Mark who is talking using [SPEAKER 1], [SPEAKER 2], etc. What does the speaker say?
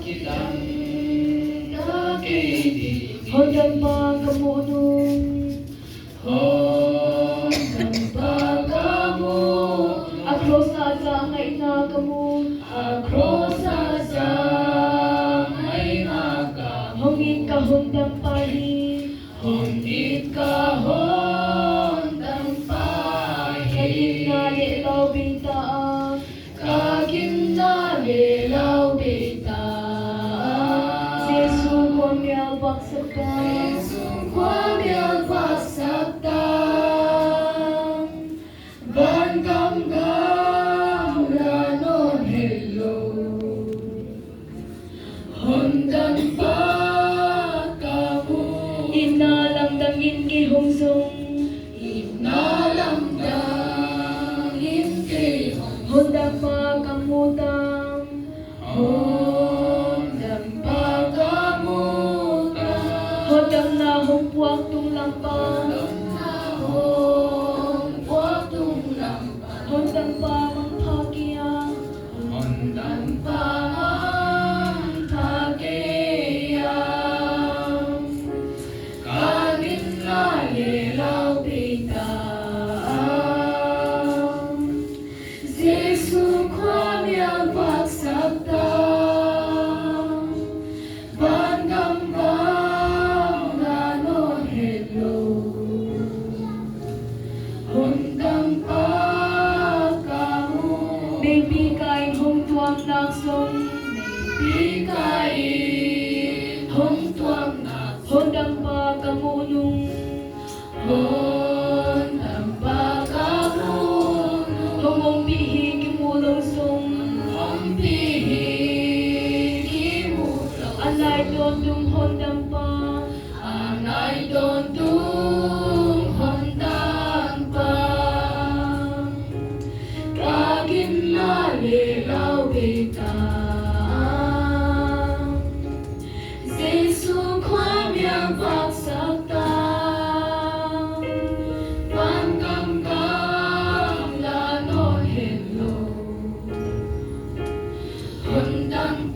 [SPEAKER 1] kitang nakikinig.
[SPEAKER 2] Hanggang magamunong
[SPEAKER 1] Hanggang pagkamu
[SPEAKER 2] akrosa ngay nagamu
[SPEAKER 1] akrosa sa may nagam.
[SPEAKER 2] hangin kahundang pahi
[SPEAKER 1] Hundit kahondang pahi.
[SPEAKER 2] kaying nalilaw bitaang
[SPEAKER 1] Kagim na lilaw bitaang.
[SPEAKER 2] Jesu kwamyal baksakang
[SPEAKER 1] Jesum kwamyal baksakang. Banggam-gam lanon hello. Hondan pagkamu.
[SPEAKER 2] inalamdangin gihungsong
[SPEAKER 1] Inalamdangin kayong
[SPEAKER 2] hundang makamutang
[SPEAKER 1] Hondan pagkamutan.
[SPEAKER 2] hundang nahumpuak tung lampang
[SPEAKER 1] Nahong waktung lampan.
[SPEAKER 2] hundang pamangpakiang
[SPEAKER 1] Hondan pamangpagiang. Kagin na lilaw bitaang. Jesu kwamyang pagsagtang. Banggam-gam lanon hello. Hundang pagkamu.
[SPEAKER 2] baby kain hong tuang nagsong
[SPEAKER 1] Bikain hong tuang na.
[SPEAKER 2] hundang pagamunong
[SPEAKER 1] Hondan pagkamu.
[SPEAKER 2] hongong bihi kimulong song
[SPEAKER 1] Ang pihikimulaw.
[SPEAKER 2] alay dondong hundang pa
[SPEAKER 1] Anay dondong hondan pa. Kagim na lilaw bitaang. Jesu kwamyang pagsagtang. Banggam-gam lanon hello. Hondan